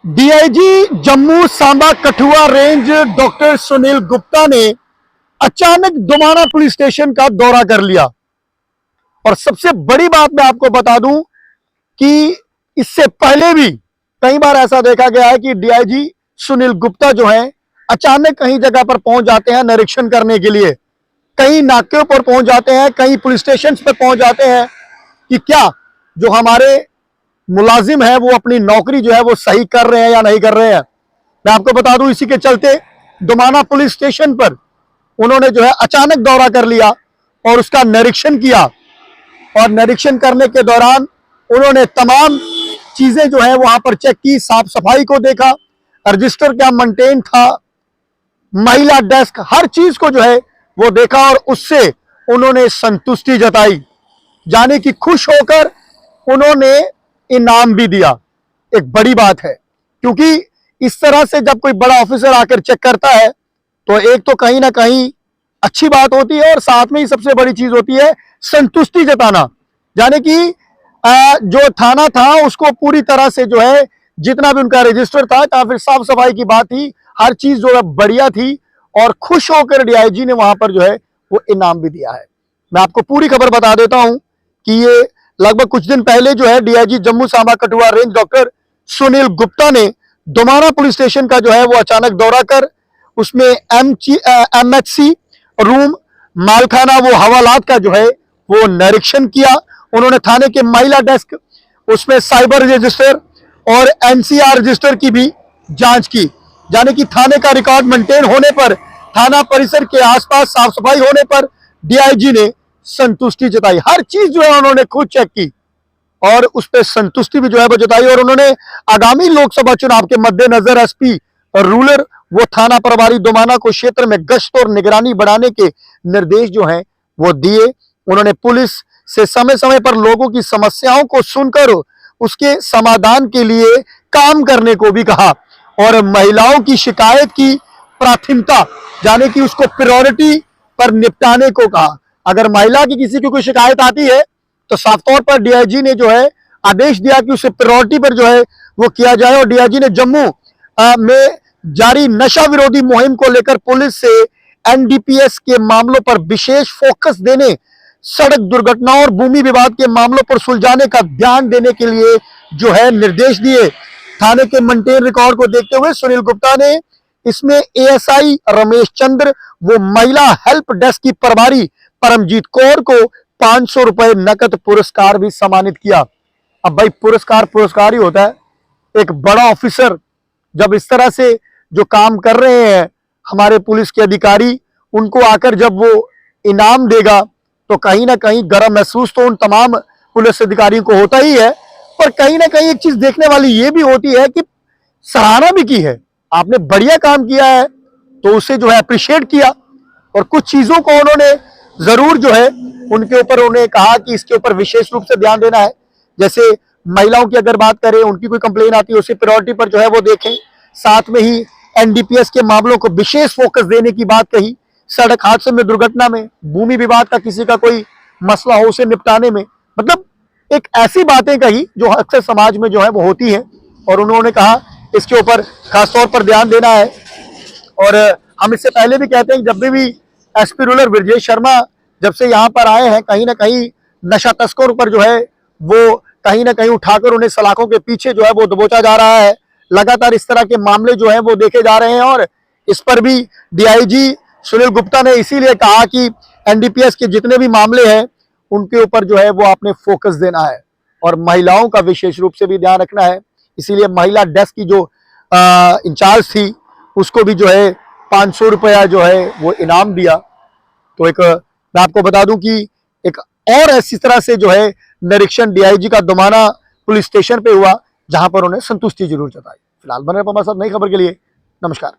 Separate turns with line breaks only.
DIG Jammu Samba Kathua range doctor Sunil Gupta ने अचानक दोमाना police station का दौरा कर लिया। और सबसे बड़ी बात मैं आपको बता दूं कि इससे पहले भी कई बार ऐसा देखा गया है कि डीआईजी सुनील गुप्ता जो है अचानक कहीं जगह पर पहुंच जाते हैं निरीक्षण करने के लिए, कहीं नाक्यों पर पहुंच जाते हैं, कहीं पुलिस स्टेशन पर पहुंच जाते हैं कि क्या जो हमारे मुलाजिम है वो अपनी नौकरी जो है वो सही कर रहे हैं या नहीं कर रहे हैं। मैं आपको बता दूं इसी के चलते दोमाना पुलिस स्टेशन पर उन्होंने जो है अचानक दौरा कर लिया और उसका निरीक्षण किया। और निरीक्षण करने के दौरान उन्होंने तमाम चीजें जो है वहां पर चेक की, साफ सफाई को देखा, रजिस्टर क्या मेंटेन था, महिला डेस्क, हर चीज को जो है वो देखा और उससे उन्होंने संतुष्टि जताई। जाने की खुश होकर उन्होंने इनाम भी दिया। एक बड़ी बात है, क्योंकि इस तरह से जब कोई बड़ा ऑफिसर आकर चेक करता है तो एक तो कहीं ना कहीं अच्छी बात होती है और साथ में ही सबसे बड़ी चीज होती है संतुष्टि जताना। यानी कि जो थाना था उसको पूरी तरह से जो है जितना भी उनका रजिस्टर था या फिर साफ सफाई की बात थी, हर चीज जो है बढ़िया थी और खुश होकर डीआईजी ने वहां पर जो है वो इनाम भी दिया है। मैं आपको पूरी खबर बता देता हूं कि ये लगभग कुछ दिन पहले जो है DIG Jammu Samba Kathua range doctor Sunil Gupta ने दोमाना पुलिस स्टेशन का जो है वो अचानक दौरा कर उसमें एमएचसी रूम, मालखाना, वो हवालात का जो है वो निरीक्षण किया। उन्होंने थाने के महिला डेस्क, उसमें साइबर रजिस्टर और एनसीआर रजिस्टर की भी जांच की। यानी कि थाने का रिकॉर्ड मेंटेन होने पर, थाना परिसर के आसपास साफ सफाई होने पर डीआईजी ने संतुष्टि जताई। हर चीज जो है उन्होंने खुद चेक की और उस पर संतुष्टि भी जो है वो जताई। और उन्होंने आगामी लोकसभा चुनाव के मद्देनजर एसपी रूरल वो थाना प्रभारी दोमाना को क्षेत्र में गश्त और निगरानी बढ़ाने के निर्देश जो हैं वो दिए। उन्होंने पुलिस से समय समय पर लोगों की समस्याओं को सुनकर उसके समाधान के लिए काम करने को भी कहा और महिलाओं की शिकायत की प्राथमिकता यानी कि उसको प्रायोरिटी पर निपटाने को कहा। अगर महिला की किसी की कोई शिकायत आती है तो साफ तौर पर डीआईजी ने जो है आदेश दिया कि उसे प्रायोरिटी पर जो है वो किया जाए। और डीआईजी ने जम्मू में जारी नशा विरोधी मुहिम को लेकर पुलिस से एनडीपीएस के मामलों पर विशेष फोकस देने, सड़क दुर्घटनाओं और भूमि विवाद के मामलों पर सुलझाने का ध्यान देने के लिए जो है निर्देश दिए। थाने के मेंटेन रिकॉर्ड को देखते हुए सुनील गुप्ता ने इसमें एएसआई रमेश चंद्र, वो महिला हेल्प डेस्क की प्रभारी परमजीत कौर को 500 रुपए नकद पुरस्कार भी सम्मानित किया। अब भाई पुरस्कार ही होता है। एक बड़ा ऑफिसर जब इस तरह से जो काम कर रहे हैं हमारे पुलिस के अधिकारी, उनको आकर जब वो इनाम देगा तो कहीं ना कहीं गर्व महसूस तो उन तमाम पुलिस अधिकारियों को होता ही है। और कहीं ना कहीं एक चीज देखने वाली ये भी होती है कि सराहना भी की है, आपने बढ़िया काम किया है तो उसे जो है अप्रिशिएट किया। और कुछ चीजों को उन्होंने जरूर जो है उनके ऊपर उन्हें कहा कि इसके ऊपर विशेष रूप से ध्यान देना है। जैसे महिलाओं की अगर बात करें, उनकी कोई कंप्लेन आती है उसे प्रायोरिटी पर जो है वो देखें। साथ में ही एनडीपीएस के मामलों को विशेष फोकस देने की बात कही। सड़क हादसे में, दुर्घटना में, भूमि विवाद का किसी का कोई मसला हो उसे निपटाने में, मतलब एक ऐसी बातें कही जो अक्सर समाज में जो है वो होती है। और उन्होंने कहा इसके ऊपर खासतौर पर ध्यान देना है। और हम इससे पहले भी कहते हैं कि जब भी एसपी रूरल ब्रजेश शर्मा जब से यहाँ पर आए हैं, कहीं ना कहीं नशा तस्करों पर जो है वो कहीं ना कहीं उठाकर उन्हें सलाखों के पीछे जो है वो दबोचा जा रहा है। लगातार इस तरह के मामले जो है वो देखे जा रहे हैं और इस पर भी डीआईजी सुनील गुप्ता ने इसीलिए कहा कि एनडीपीएस के जितने भी मामले हैं उनके ऊपर जो है वो आपने फोकस देना है और महिलाओं का विशेष रूप से भी ध्यान रखना है। इसीलिए महिला डेस्क की जो इंचार्ज थी उसको भी जो है 500 रुपया जो है वो इनाम दिया। तो एक मैं आपको बता दूं कि एक और ऐसी तरह से जो है निरीक्षण डीआईजी का दोमाना पुलिस स्टेशन पे हुआ जहां पर उन्हें संतुष्टि जरूर जताई। फिलहाल बने रहिए हमारे साथ नई खबर के लिए। नमस्कार।